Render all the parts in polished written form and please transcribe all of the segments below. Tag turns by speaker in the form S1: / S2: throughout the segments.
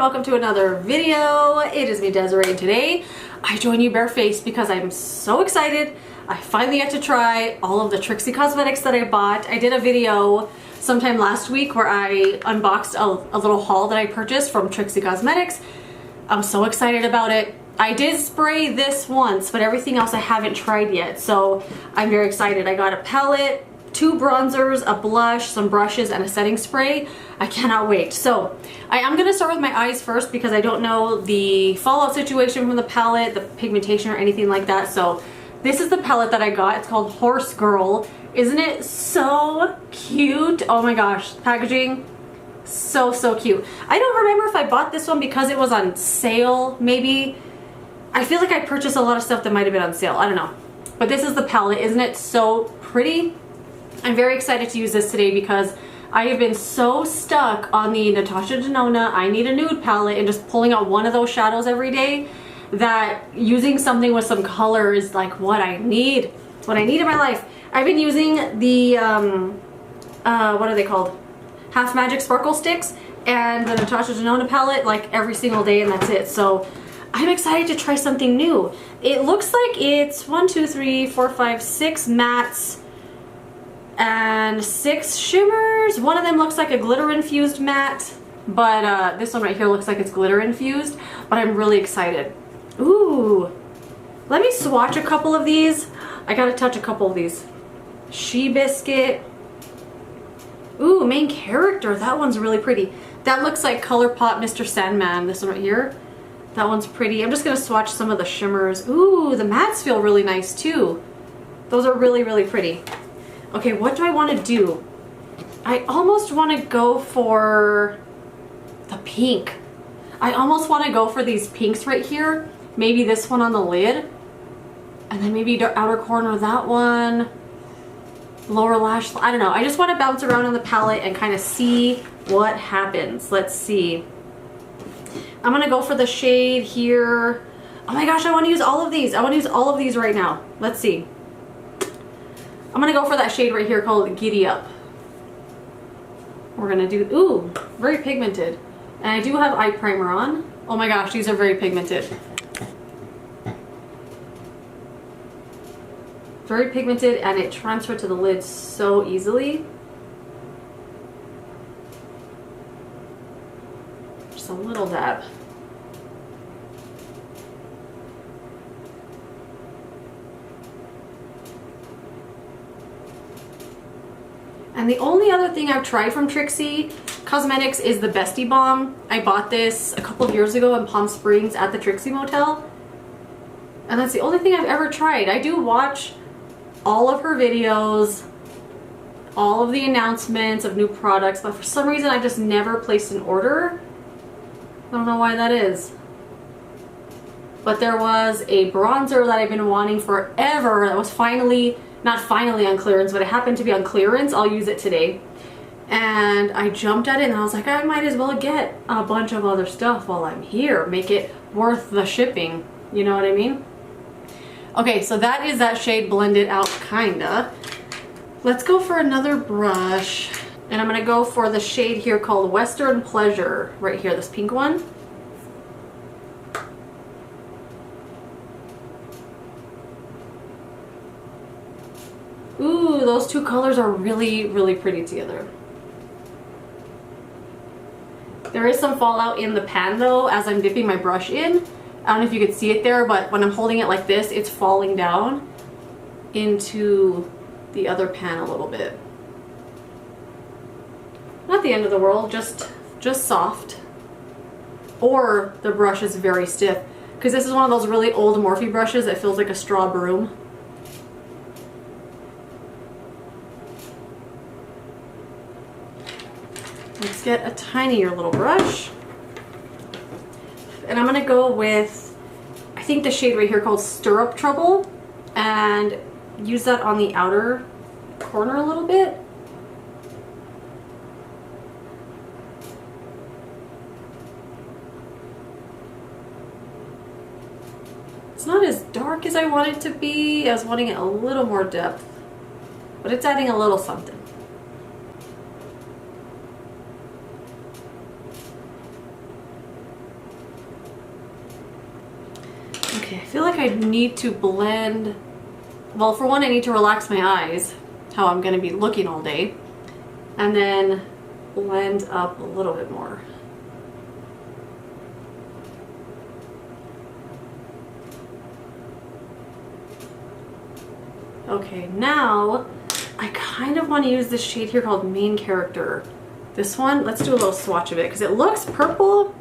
S1: welcome to another video. It is me, Desiree, and today I join you barefaced because I'm so excited. I finally get to try all of the TRIXIE cosmetics that I bought. I did a video sometime last week where I unboxed a little haul that I purchased from TRIXIE Cosmetics. I'm so excited about it. I did spray this once, but everything else I haven't tried yet, so I'm very excited. I got a palette, 2 bronzers, a blush, some brushes, and a setting spray. I cannot wait. So I am going to start with my eyes first because I don't know the fallout situation from the palette, the pigmentation or anything like that. So this is the palette that I got. It's called Horse Girl. Isn't it so cute? Oh my gosh, packaging, so cute. I don't remember if I bought this one because it was on sale, maybe. I feel like I purchased a lot of stuff that might have been on sale. I don't know. But this is the palette. Isn't it so pretty? I'm very excited to use this today because I have been so stuck on the Natasha Denona I Need a Nude palette and just pulling out one of those shadows every day that using something with some color is like what I need. It's what I need in my life. I've been using the, what are they called? Half Magic Sparkle Sticks and the Natasha Denona palette like every single day, and that's it. So I'm excited to try something new. It looks like it's 1, 2, 3, 4, 5, 6 mattes and 6 shimmers. One of them looks like a glitter infused matte, but this one right here looks like it's glitter infused, but I'm really excited. Ooh, let me swatch a couple of these. I gotta touch a couple of these. She Biscuit. Ooh, Main Character, that one's really pretty. That looks like ColourPop Mr. Sandman, this one right here. That one's pretty. I'm just gonna swatch some of the shimmers. Ooh, the mattes feel really nice too. Those are really pretty. Okay, what do I want to do? I almost want to go for the pink. I almost want to go for these pinks right here. Maybe this one on the lid. And then maybe the outer corner of that one. Lower lash, I don't know. I just want to bounce around on the palette and kind of see what happens. Let's see. I'm going to go for the shade here. Oh my gosh, I want to use all of these. I want to use all of these right now. Let's see. I'm gonna go for that shade right here called Giddy Up. We're gonna do, ooh, very pigmented. And I do have eye primer on. Oh my gosh, these are very pigmented. Very pigmented, and it transferred to the lid so easily. Just a little dab. And the only other thing I've tried from TRIXIE Cosmetics is the Bestie Balm. I bought this a couple of years ago in Palm Springs at the TRIXIE Motel. And that's the only thing I've ever tried. I do watch all of her videos, all of the announcements of new products, but for some reason I just never placed an order. I don't know why that is. But there was a bronzer that I've been wanting forever that was finally, not finally on clearance, but it happened to be on clearance. I'll use it today. And I jumped at it and I was like, I might as well get a bunch of other stuff while I'm here. Make it worth the shipping. You know what I mean? Okay, so that is that shade blended out, kinda. Let's go for another brush. And I'm gonna go for the shade here called Western Pleasure. Right here, this pink one. Ooh, those two colors are really pretty together. There is some fallout in the pan though as I'm dipping my brush in. I don't know if you could see it there, but when I'm holding it like this, it's falling down into the other pan a little bit. Not the end of the world, just soft. Or the brush is very stiff, because this is one of those really old Morphe brushes that feels like a straw broom. Let's get a tinier little brush. And I'm gonna go with, I think the shade right here called Stirrup Trouble, and use that on the outer corner a little bit. It's not as dark as I want it to be. I was wanting it a little more depth, but it's adding a little something. I need to blend, well, for one, I need to relax my eyes, how I'm going to be looking all day, and then blend up a little bit more. Okay, now I kind of want to use this shade here called Main Character. This one, let's do a little swatch of it because it looks purple,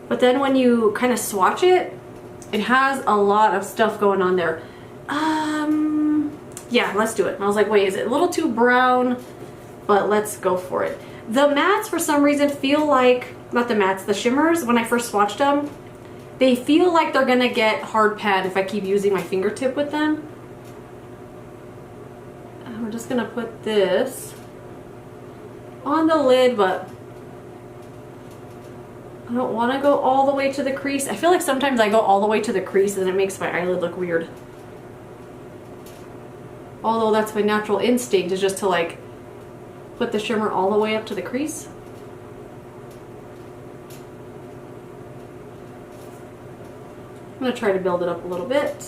S1: but then when you kind of swatch it, it has a lot of stuff going on there. Yeah, let's do it. And I was like, wait, is it a little too brown? But let's go for it. The mattes, for some reason, feel like, not the mattes, the shimmers, when I first swatched them, they feel like they're gonna get hard pan if I keep using my fingertip with them. And we're just gonna put this on the lid, but I don't want to go all the way to the crease. I feel like sometimes I go all the way to the crease and it makes my eyelid look weird. Although that's my natural instinct, is just to like put the shimmer all the way up to the crease. I'm going to try to build it up a little bit.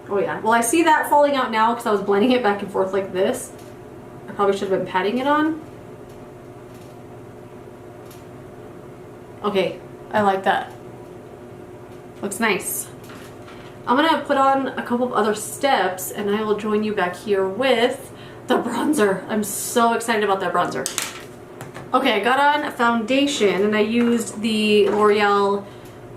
S1: Oh yeah, well I see that falling out now because I was blending it back and forth like this. I probably should have been patting it on. Okay, I like that. Looks nice. I'm gonna put on a couple of other steps and I will join you back here with the bronzer. I'm so excited about that bronzer. Okay, I got on a foundation and I used the L'Oreal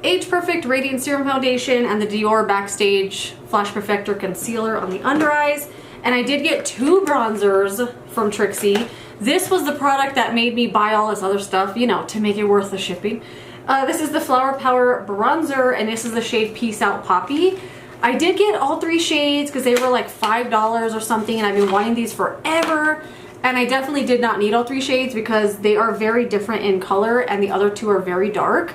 S1: Age Perfect Radiant Serum Foundation and the Dior Backstage Flash Perfector Concealer on the under eyes. And I did get 2 bronzers from TRIXIE. This was the product that made me buy all this other stuff, you know, to make it worth the shipping. This is the Flower Power bronzer, and this is the shade Peace Out Poppy. I did get all 3 shades because they were like $5 or something, and I've been wanting these forever. And I definitely did not need all 3 shades because they are very different in color, and the other 2 are very dark.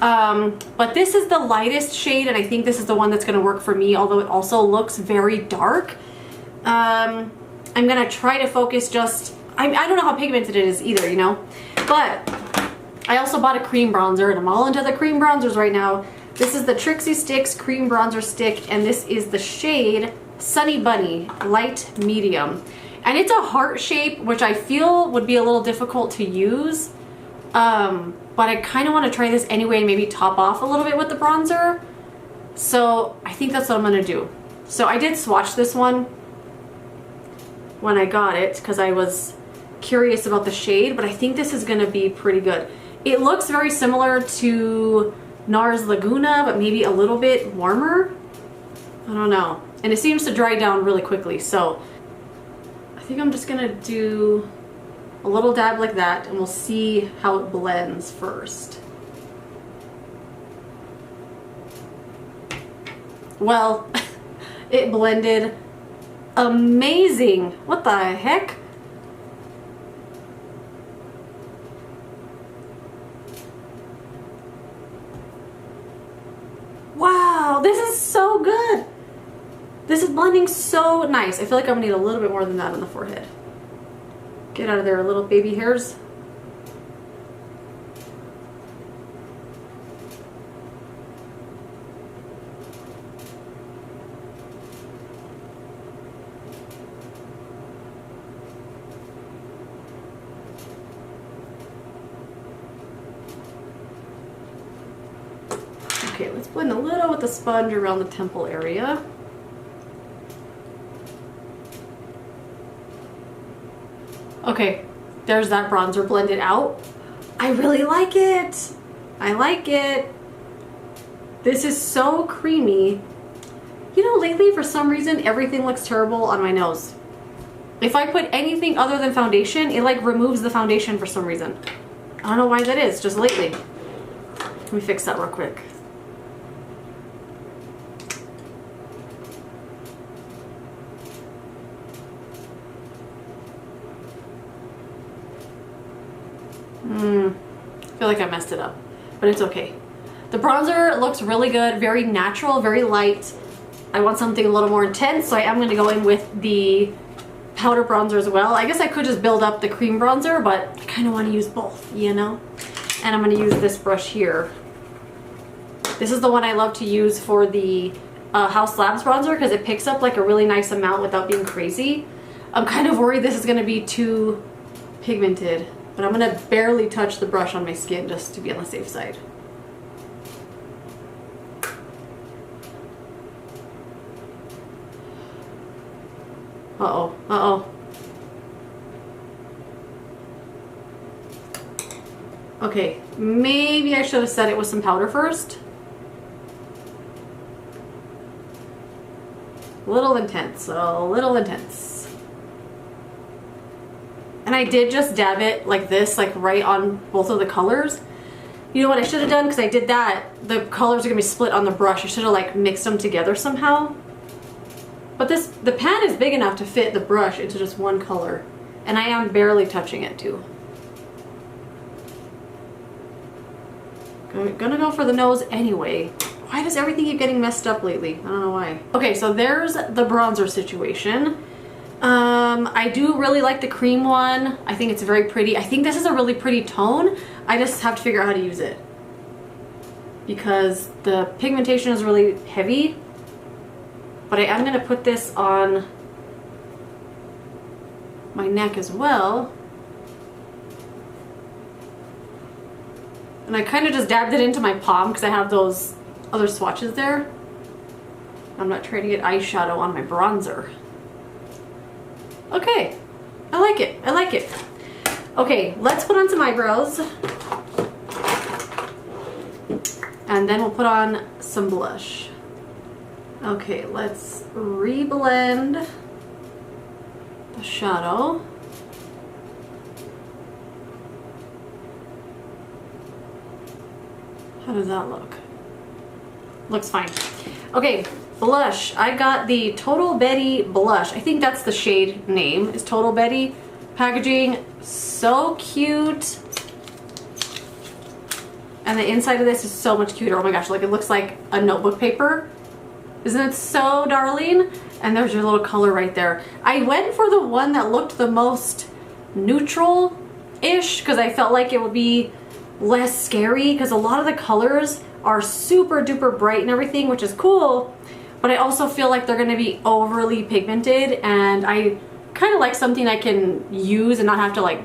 S1: But this is the lightest shade, and I think this is the one that's going to work for me, although it also looks very dark. I'm going to try to focus just... I don't know how pigmented it is either, you know? But I also bought a cream bronzer, and I'm all into the cream bronzers right now. This is the TRIXIE Sticks Cream Bronzer Stick, and this is the shade Sunny Bunny Light Medium. And it's a heart shape, which I feel would be a little difficult to use. But I kind of want to try this anyway and maybe top off a little bit with the bronzer. So I think that's what I'm going to do. So I did swatch this one when I got it because I was curious about the shade, but I think this is going to be pretty good. It looks very similar to NARS Laguna, but maybe a little bit warmer. I don't know. And it seems to dry down really quickly, so I think I'm just gonna do a little dab like that and we'll see how it blends first. Well, it blended amazing. What the heck? Wow, this is so good. This is blending so nice. I feel like I'm gonna need a little bit more than that on the forehead. Get out of there, little baby hairs. Okay, let's blend a little with the sponge around the temple area. Okay, there's that bronzer blended out. I really like it. I like it. This is so creamy. You know, lately for some reason everything looks terrible on my nose. If I put anything other than foundation, it like removes the foundation for some reason. I don't know why that is, just lately. Let me fix that real quick. I feel like I messed it up, but it's okay. The bronzer looks really good, very natural, very light. I want something a little more intense, so I am going to go in with the powder bronzer as well. I guess I could just build up the cream bronzer, but I kind of want to use both, you know? And I'm gonna use this brush here. This is the one I love to use for the House Labs bronzer because it picks up like a really nice amount without being crazy. I'm kind of worried this is gonna be too pigmented, but I'm gonna barely touch the brush on my skin just to be on the safe side. Uh-oh, uh-oh. Okay, maybe I should have set it with some powder first. A little intense, a little intense. And I did just dab it like this, like right on both of the colors. You know what I should have done? Because I did that, the colors are gonna be split on the brush. I should have like mixed them together somehow. But the pan is big enough to fit the brush into just one color. And I am barely touching it too. I'm gonna go for the nose anyway. Why does everything keep getting messed up lately? I don't know why. Okay, so there's the bronzer situation. I do really like the cream one. I think it's very pretty. I think this is a really pretty tone. I just have to figure out how to use it. Because the pigmentation is really heavy. But I am gonna put this on my neck as well. And I kind of just dabbed it into my palm because I have those other swatches there. I'm not trying to get eyeshadow on my bronzer. Okay, I like it, I like it. Okay, let's put on some eyebrows. And then we'll put on some blush. Okay, let's re-blend the shadow. How does that look? Looks fine. Okay, blush. I got the Total Betty blush. I think that's the shade name, is Total Betty. Packaging, so cute. And the inside of this is so much cuter. Oh my gosh, like it looks like a notebook paper. Isn't it so darling? And there's your little color right there. I went for the one that looked the most neutral-ish because I felt like it would be less scary because a lot of the colors are super duper bright and everything, which is cool, but I also feel like they're gonna be overly pigmented, and I kind of like something I can use and not have to like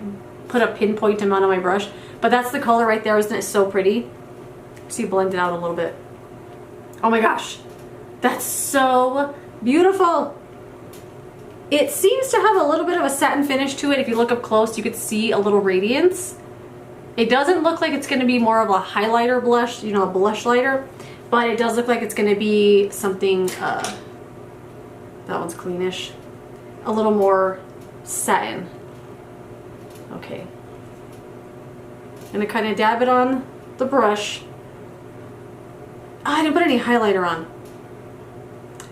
S1: put a pinpoint amount on my brush. But that's the color right there. Isn't it so pretty? See, blend it out a little bit. Oh my gosh, that's so beautiful. It seems to have a little bit of a satin finish to it. If you look up close, you could see a little radiance. It doesn't look like it's going to be more of a highlighter blush, you know, a blush lighter, but it does look like it's going to be something, that one's cleanish, a little more satin. Okay. I'm going to kind of dab it on the brush. Oh, I didn't put any highlighter on.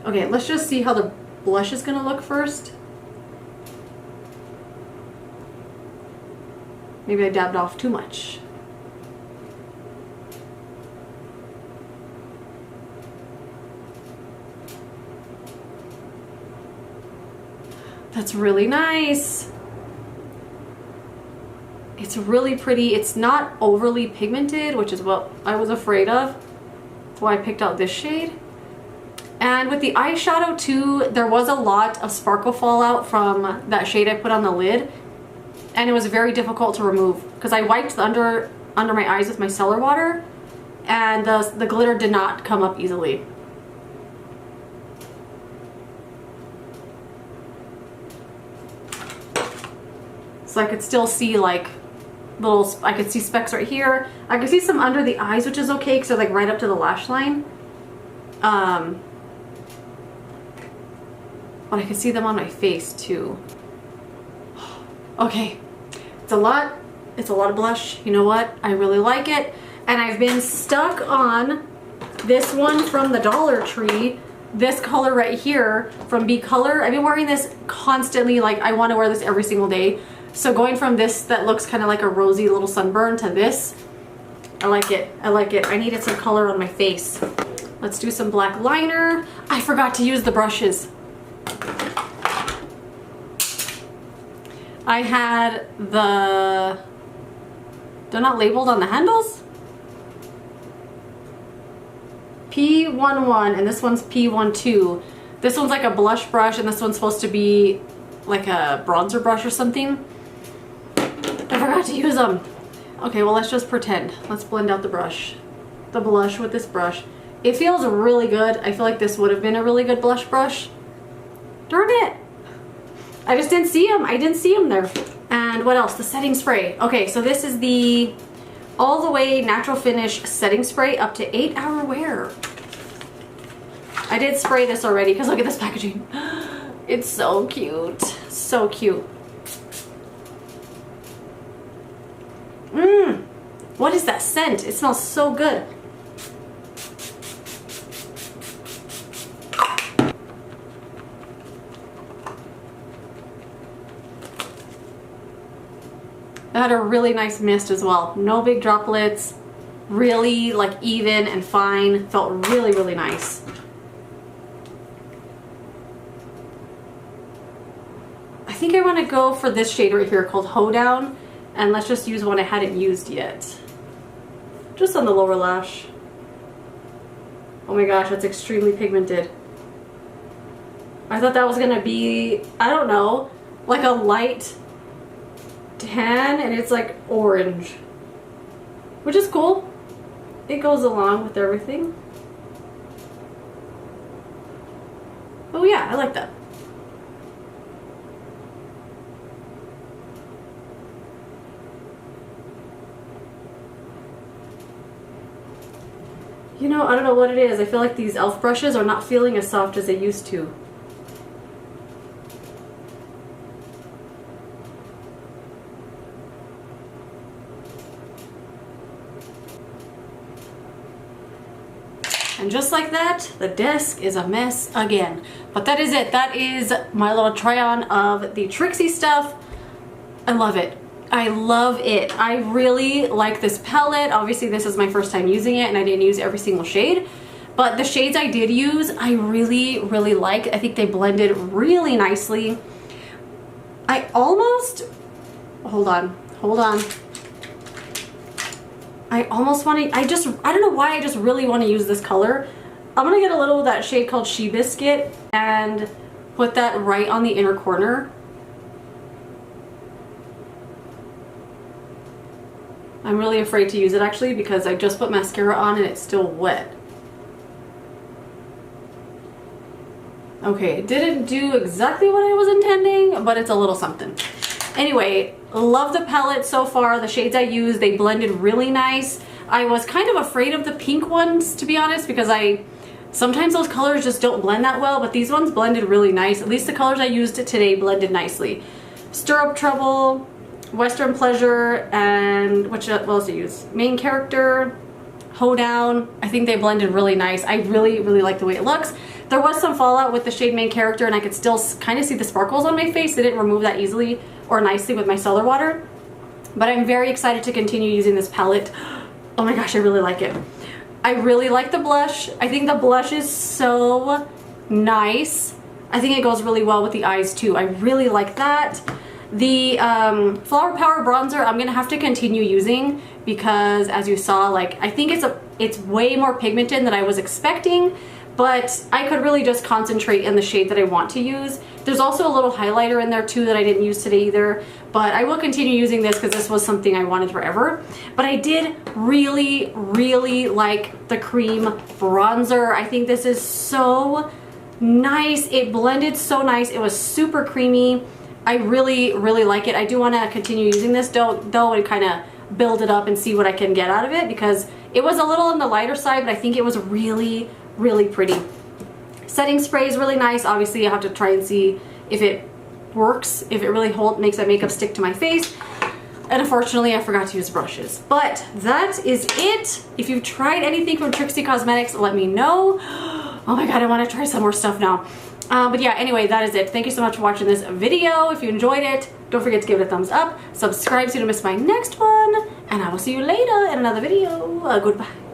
S1: Okay, let's just see how the blush is going to look first. Maybe I dabbed off too much. That's really nice. It's really pretty. It's not overly pigmented, which is what I was afraid of. That's why I picked out this shade. And with the eyeshadow too, there was a lot of sparkle fallout from that shade I put on the lid. And it was very difficult to remove because I wiped the under my eyes with my cellar water, and the glitter did not come up easily. So I could still see like I could see specks right here. I could see some under the eyes, which is okay because they're like right up to the lash line. But I could see them on my face too. Okay. It's a lot of blush. You know what? I really like it. And I've been stuck on this one from the Dollar Tree. This color right here from B Color. I've been wearing this constantly. Like, I want to wear this every single day. So going from this that looks kind of like a rosy little sunburn to this, I like it. I like it. I needed some color on my face. Let's do some black liner. I forgot to use the brushes. I had the They're not labeled on the handles? P11 and this one's P12. This one's like a blush brush and this one's supposed to be like a bronzer brush or something. I forgot to use them. Okay, well let's just pretend. Let's blend out the blush with this brush. It feels really good. I feel like this would have been a really good blush brush. Darn it. I just didn't see them. I didn't see them there. And what else? The setting spray. Okay, so this is the All the Way Natural Finish Setting Spray up to 8-hour wear. I did spray this already because look at this packaging. It's so cute. So cute. What is that scent? It smells so good. It had a really nice mist as well. No big droplets. Really like even and fine. Felt really, really nice. I think I want to go for this shade right here called Hoedown. And let's just use one I hadn't used yet. Just on the lower lash. Oh my gosh, that's extremely pigmented. I thought that was gonna be, I don't know, like a light tan and it's like orange. Which is cool. It goes along with everything. Oh yeah, I like that. You know, I don't know what it is. I feel like these e.l.f. brushes are not feeling as soft as they used to. And just like that, the desk is a mess again. But that is it. That is my little try on of the TRIXIE stuff. I love it. I love it. I really like this palette. Obviously this is my first time using it and I didn't use every single shade, but the shades I did use I really, really like. I think they blended really nicely. I almost, hold on. I almost want to, I don't know why I just really want to use this color. I'm gonna get a little of that shade called She Biscuit and put that right on the inner corner. I'm really afraid to use it actually because I just put mascara on and it's still wet. Okay, it didn't do exactly what I was intending, but it's a little something. Anyway, love the palette so far. The shades I used, they blended really nice. I was kind of afraid of the pink ones, to be honest, because sometimes those colors just don't blend that well, but these ones blended really nice. At least the colors I used today blended nicely. Stir Up Trouble, Western Pleasure, and what else did I use? Main Character, Hoedown. I think they blended really nice. I really, really like the way it looks. There was some fallout with the shade Main Character and I could still kind of see the sparkles on my face. They didn't remove that easily or nicely with my Stellar Water. But I'm very excited to continue using this palette. Oh my gosh, I really like it. I really like the blush. I think the blush is so nice. I think it goes really well with the eyes too. I really like that. The Flower Power bronzer I'm gonna have to continue using because as you saw, like I think it's way more pigmented than I was expecting, but I could really just concentrate in the shade that I want to use. There's also a little highlighter in there too that I didn't use today either, but I will continue using this because this was something I wanted forever. But I did really, really like the cream bronzer. I think this is so nice. It blended so nice. It was super creamy. I really, really like it. I do want to continue using this though and kind of build it up and see what I can get out of it because it was a little on the lighter side, but I think it was really, really pretty. Setting spray is really nice. Obviously, I have to try and see if it works, if it really makes that makeup stick to my face. And unfortunately, I forgot to use brushes. But that is it. If you've tried anything from TRIXIE Cosmetics, let me know. Oh my god, I want to try some more stuff now. But yeah, anyway, that is it. Thank you so much for watching this video. If you enjoyed it, don't forget to give it a thumbs up. Subscribe so you don't miss my next one. And I will see you later in another video. Goodbye.